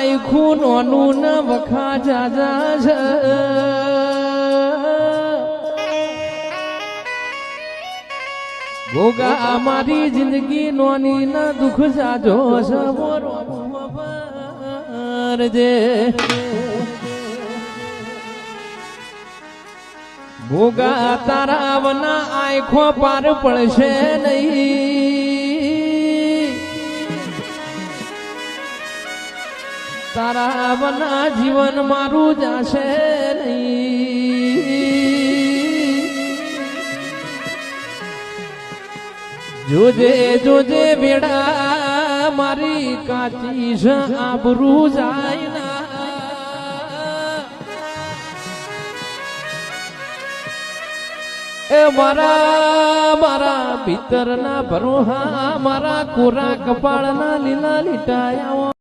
આખું નોનું ન વખા જાજા છે ભોગા અમારી જિંદગી નોની ના દુઃખ જાજો છે જે ભોગા તારા વના આંખો પાર પડશે નહીં તારા વના જીવન મારું જાશે નહીં જોજે જોજે બેડા મારી કાચી છે આબરૂ જાય ના એ મારા મારા ભીતરના ભરોહા મારા કોરા કપાળના લીલા લીટાયા